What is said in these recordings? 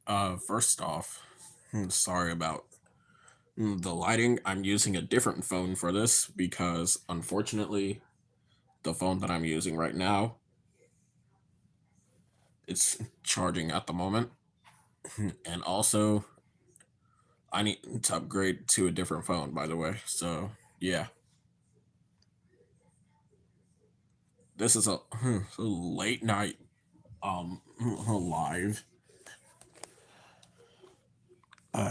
First off, sorry about the lighting. I'm using a different phone for this because unfortunately, the phone that I'm using right now, it's charging at the moment. And also, I need to upgrade to a different phone, by the way. So, yeah. This is a late night live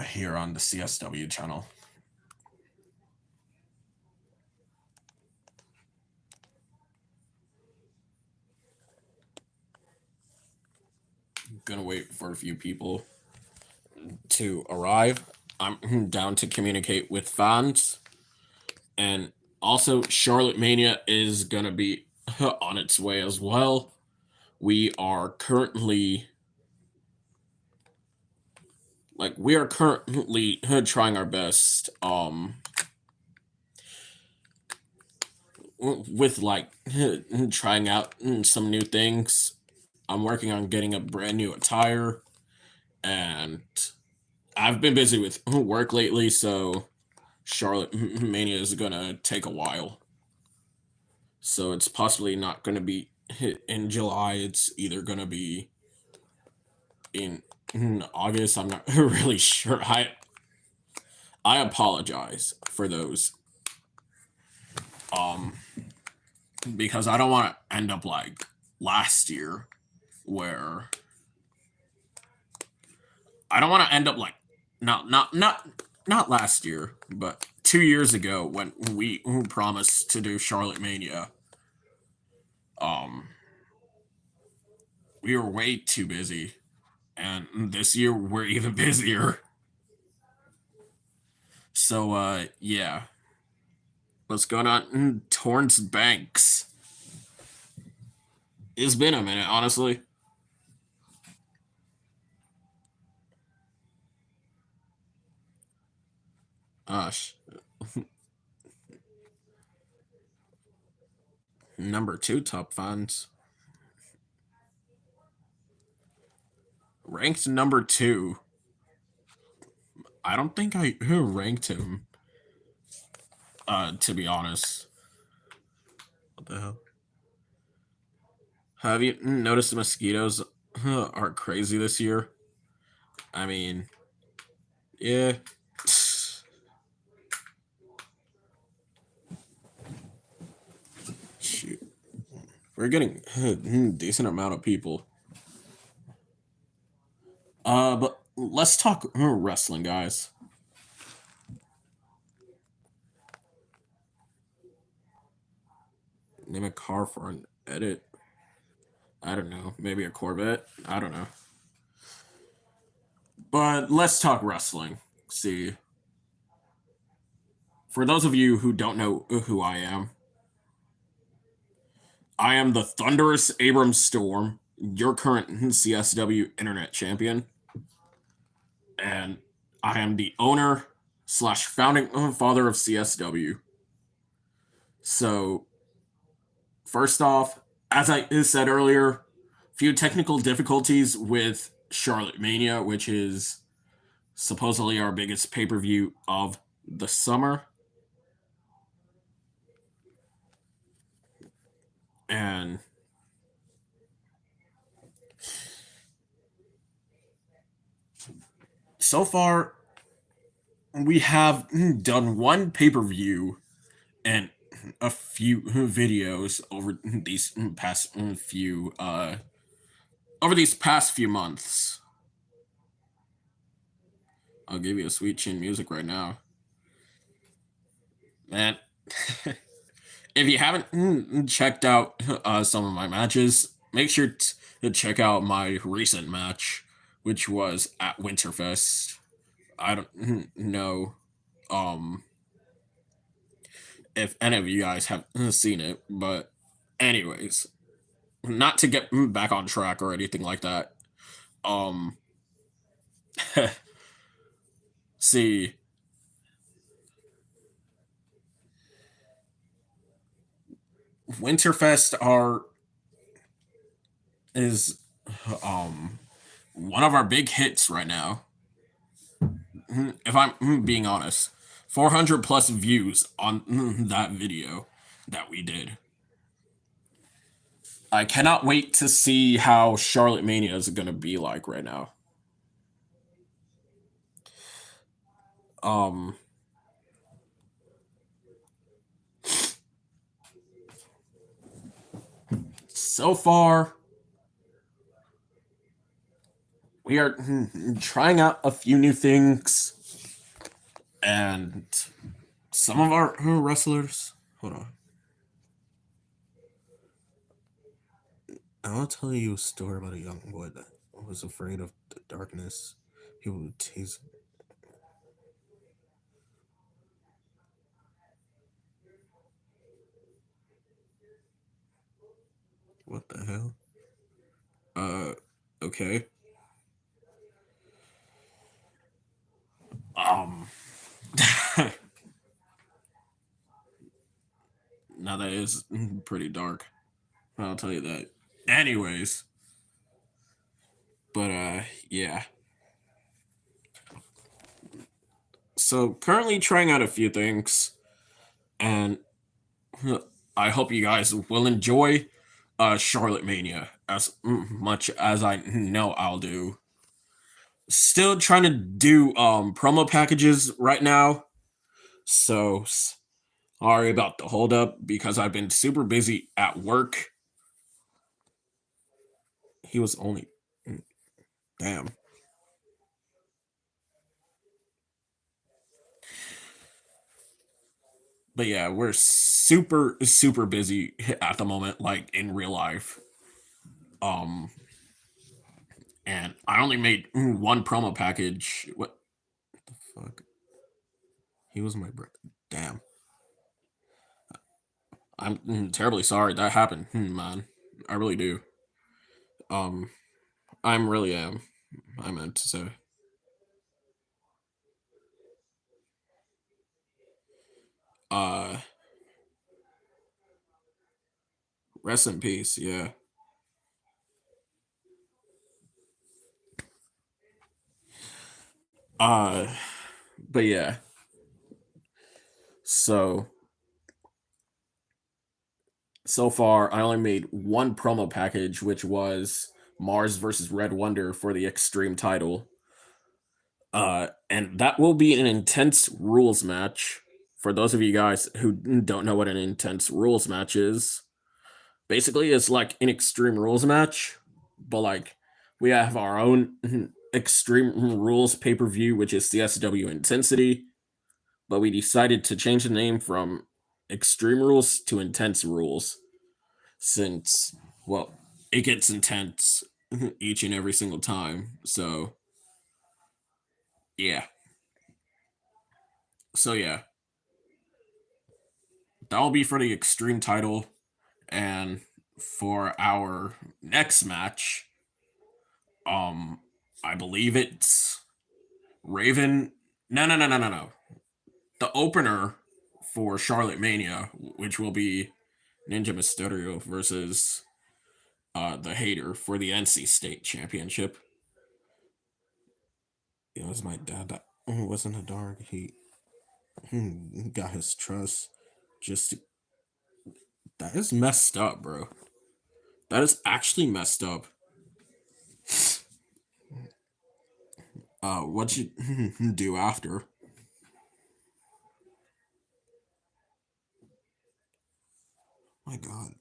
here on the CSW channel. Gonna wait for a few people to arrive. I'm down to communicate with fans. And also, Charlotte Mania is gonna be on its way as well. We are currently trying our best with trying out some new things. I'm working on getting a brand new attire, and I've been busy with work lately, so Charlotte Mania is gonna take a while. So it's possibly not gonna be in July. It's either gonna be in August. I'm not really sure. I apologize for those. Um, because I don't want to end up like last year, where I don't want to end up like not last year, but 2 years ago when we promised to do Charlotte Mania. Um, we were way too busy, and this year we're even busier. So yeah, what's going on? Torrance Banks. It's been a minute, honestly. Gosh. Number two top fans. Ranked number two. I don't think I ranked him. To be honest. What the hell? Have you noticed the mosquitoes are crazy this year? I mean, yeah. Shoot. We're getting a decent amount of people. But let's talk wrestling, guys. Name a car for an edit. I don't know. Maybe a Corvette. I don't know. But let's talk wrestling. See, for those of you who don't know who I am the Thunderous Abrams Storm, your current CSW Internet Champion, and I am the owner slash founding father of CSW. So, first off, as I said earlier, few technical difficulties with Charlotte Mania, which is supposedly our biggest pay per view of the summer. And so far, we have done one pay per view and a few videos over these past few months. I'll give you a sweet chin music right now. Man, if you haven't checked out some of my matches, make sure to check out my recent match, which was at Winterfest. I don't know if any of you guys have seen it, but anyways, not to get back on track or anything like that. Um, see, Winterfest are is um one of our big hits right now. If I'm being honest, 400 plus views on that video that we did. I cannot wait to see how Charlotte Mania is going to be like right now. Um, so far, we are trying out a few new things, and some of our wrestlers. Hold on. I want to tell you a story about a young boy that was afraid of the darkness. He would tease. What the hell? Okay. Um, now that is pretty dark. I'll tell you that. Anyways, but yeah. So currently trying out a few things, and I hope you guys will enjoy Charlotte Mania as much as I know I'll do. Still trying to do promo packages right now, so sorry about the hold up because I've been super busy at work. He was only damn. But yeah, we're super busy at the moment, like in real life. Um, and I only made one promo package. What the fuck? He was my brother. Damn. I'm terribly sorry that happened, man. I really do. Um, I'm really am. I meant to say. Uh, rest in peace. Yeah. Uh, but yeah. So so far, I only made one promo package, which was Mars versus Red Wonder for the Extreme title. And that will be an intense rules match. For those of you guys who don't know what an intense rules match is, basically it's like an extreme rules match, but like we have our own extreme rules pay-per-view, which is CSW Intensity, but we decided to change the name from Extreme Rules to Intense Rules since, well, it gets intense each and every single time. So, yeah. So, yeah. That'll be for the Extreme title. And for our next match, um, I believe it's Raven. No. The opener for Charlotte Mania, which will be Ninja Mysterio versus the Hater for the NC State Championship. It was my dad that wasn't a dog. He got his trust. Just that is messed up, bro. That is actually messed up. What you do after? My God.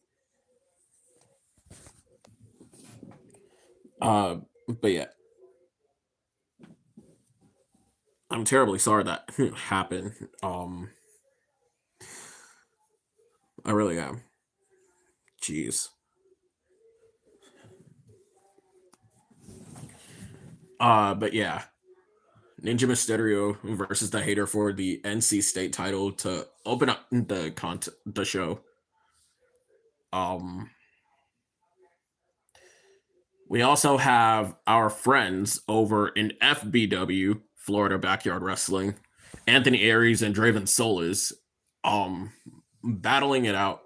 Uh, but yeah, I'm terribly sorry that happened. I really am. Jeez. But yeah, Ninja Mysterio versus the Hater for the NC State title to open up the show. Um, we also have our friends over in FBW, Florida Backyard Wrestling, Anthony Aries and Draven Solis, um, battling it out.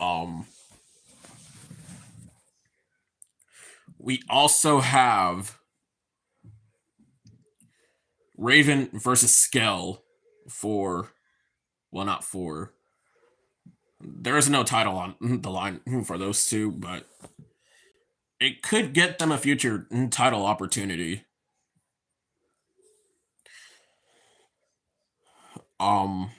Um, We also have Raven versus Skell for, well, not for. There is no title on the line for those two, but it could get them a future title opportunity. Um,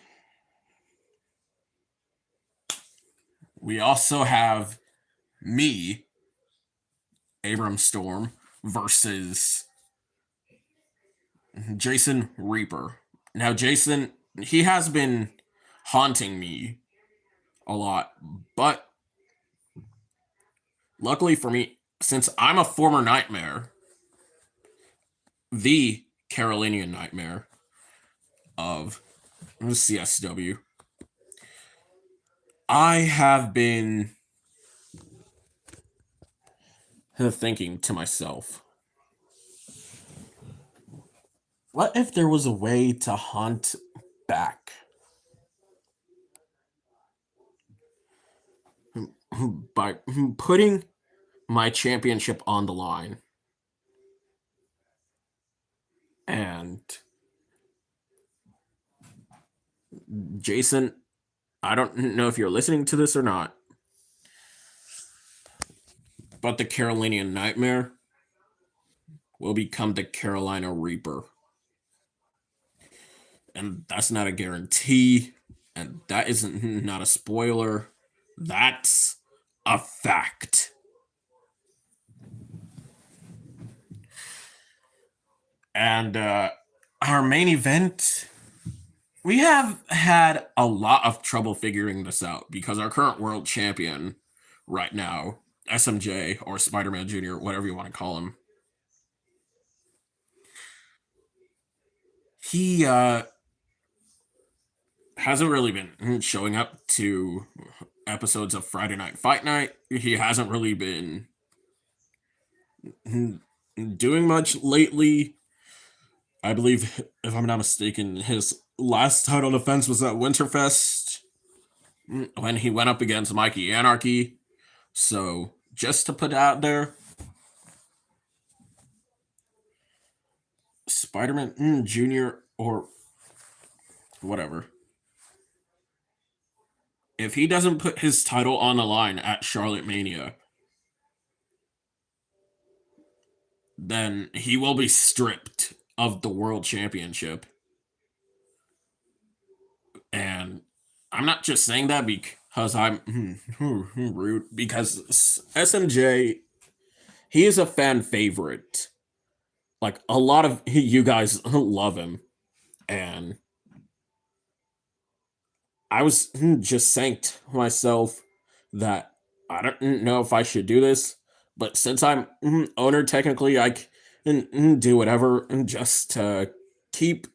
we also have me, Abram Storm, versus Jason Reaper. Now, Jason, he has been haunting me a lot, but luckily for me, since I'm a former Nightmare, the Carolinian Nightmare of CSW, I have been thinking to myself, what if there was a way to haunt back by putting my championship on the line? And Jason, I don't know if you're listening to this or not, but the Carolinian Nightmare will become the Carolina Reaper. And that's not a guarantee, and that isn't not a spoiler. That's a fact. And our main event, we have had a lot of trouble figuring this out because our current world champion right now, SMJ or Spider-Man Jr., whatever you want to call him, he hasn't really been showing up to episodes of Friday Night Fight Night. He hasn't really been doing much lately. I believe, if I'm not mistaken, his last title defense was at Winterfest when he went up against Mikey Anarchy. So, just to put out there, Spider-Man Jr. or whatever, if he doesn't put his title on the line at Charlotte Mania, then he will be stripped of the World Championship. And I'm not just saying that because I'm rude, because SMJ, he is a fan favorite. Like, a lot of you guys love him. And I was just saying to myself that I don't know if I should do this, but since I'm owner, technically, I can do whatever just to keep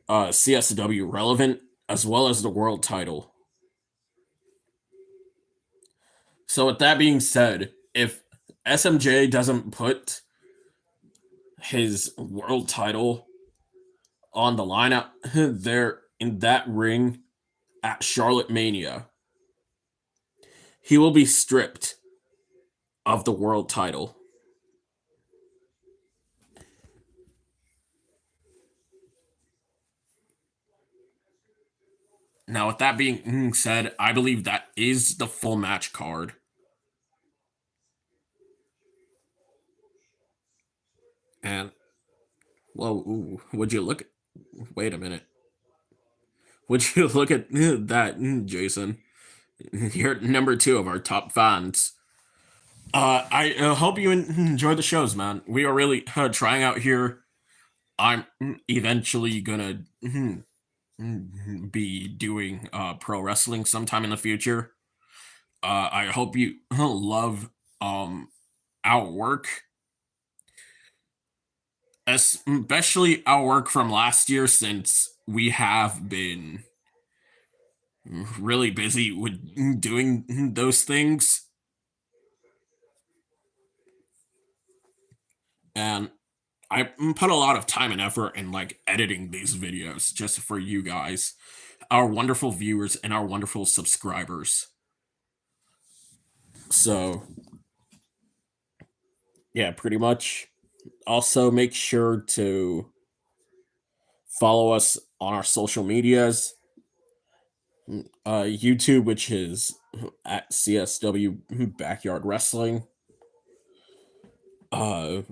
CSW relevant as well as the world title. So, with that being said, if SMJ doesn't put his world title on the lineup there in that ring at Charlotte Mania, he will be stripped of the world title. Now, with that being said, I believe that is the full match card. And, well, would you look? Wait a minute. Would you look at that, Jason? You're number 2 of our top fans. I hope you enjoy the shows, man. We are really trying out here. I'm eventually gonna be doing pro wrestling sometime in the future. I hope you love our work, especially our work from last year, since we have been really busy with doing those things. And I put a lot of time and effort in like editing these videos just for you guys, our wonderful viewers and our wonderful subscribers. So yeah, pretty much. Also, make sure to follow us on our social medias. YouTube, which is at CSW Backyard Wrestling. Uh,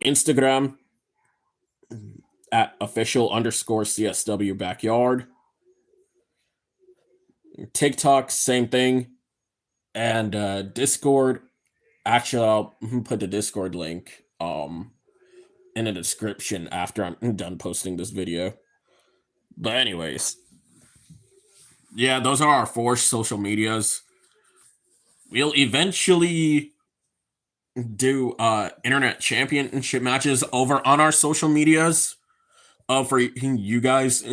Instagram at official underscore CSW Backyard. TikTok, same thing. And Discord. Actually, I'll put the Discord link in the description after I'm done posting this video. But anyways, yeah, those are our four social medias. We'll eventually do internet championship matches over on our social medias for you guys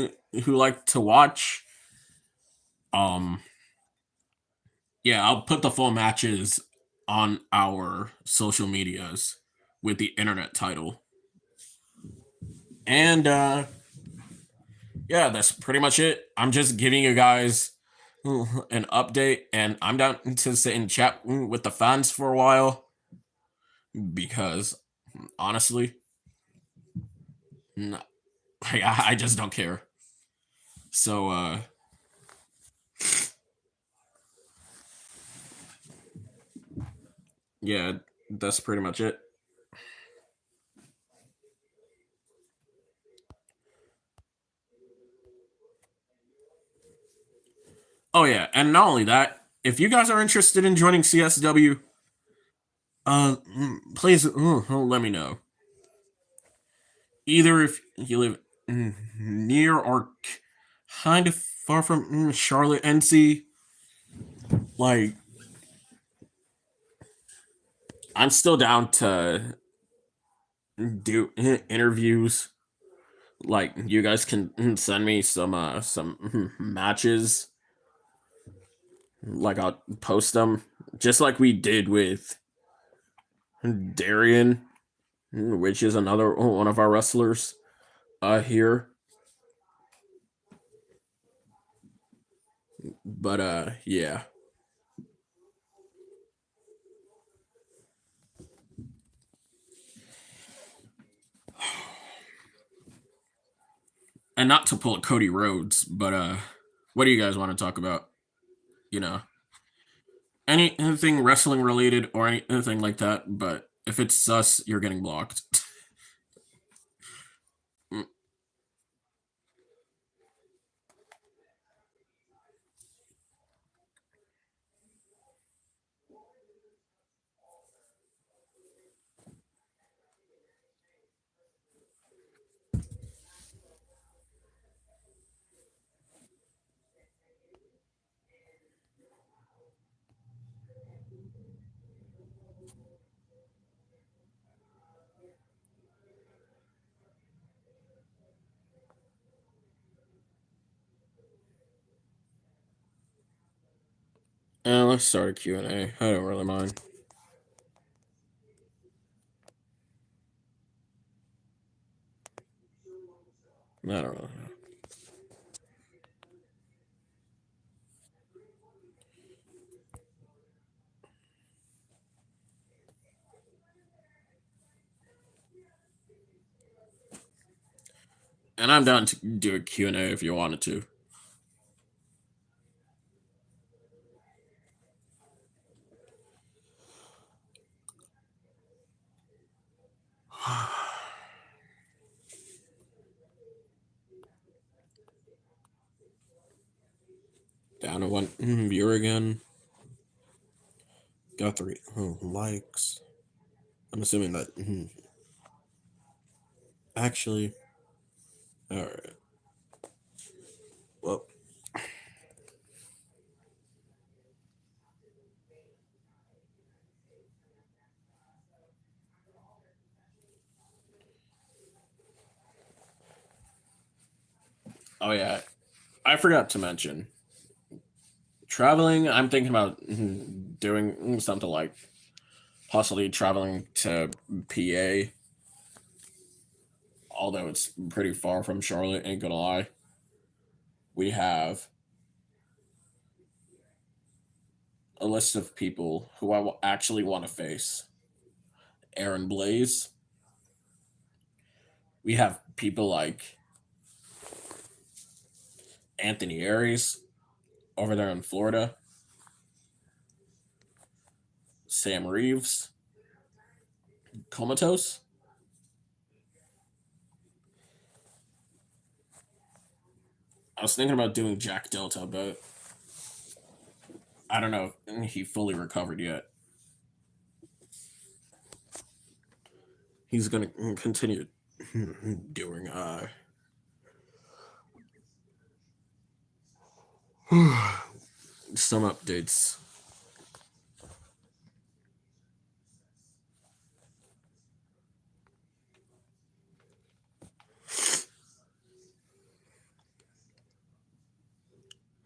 who like to watch. Um yeah, I'll put the full matches on our social medias with the internet title. And yeah, that's pretty much it. I'm just giving you guys an update, and I'm down to sit and chat with the fans for a while because honestly, I just don't care. So yeah, that's pretty much it. Oh yeah, and not only that, if you guys are interested in joining CSW, please let me know. Either if you live near or kind of far from Charlotte, NC, like I'm still down to do interviews. Like you guys can send me some matches. Like I'll post them just like we did with Darian, which is another one of our wrestlers here. But yeah. And not to pull Cody Rhodes, but what do you guys want to talk about? You know, anything wrestling related or anything like that. But if it's sus, you're getting blocked. Let's start a Q&A. I don't really mind. I don't really know. And I'm down to do a Q&A if you wanted to. Down to one viewer again. Got three likes. I'm assuming that. Actually, all right. Well, oh yeah, I forgot to mention traveling. I'm thinking about doing something like possibly traveling to PA, although it's pretty far from Charlotte. Ain't gonna lie. We have a list of people who I will actually want to face, Aaron Blaze. We have people like Anthony Aries over there in Florida, Sam Reeves, Comatose. I was thinking about doing Jack Delta, but I don't know if he fully recovered yet. He's gonna continue doing some updates.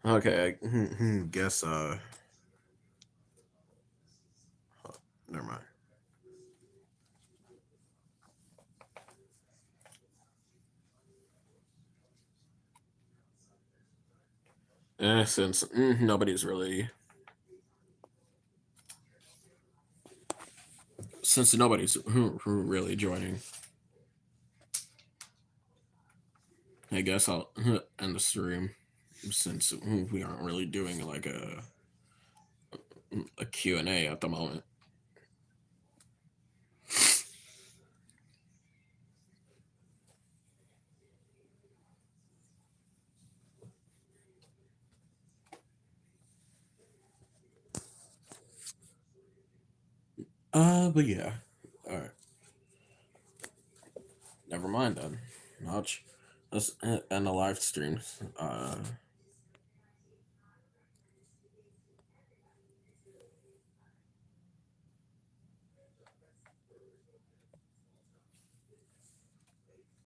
Okay, I guess never mind. Since nobody's really really joining, I guess I'll end the stream since we aren't really doing like a Q&A at the moment. But yeah. All right. Never mind then. Let's end the live stream.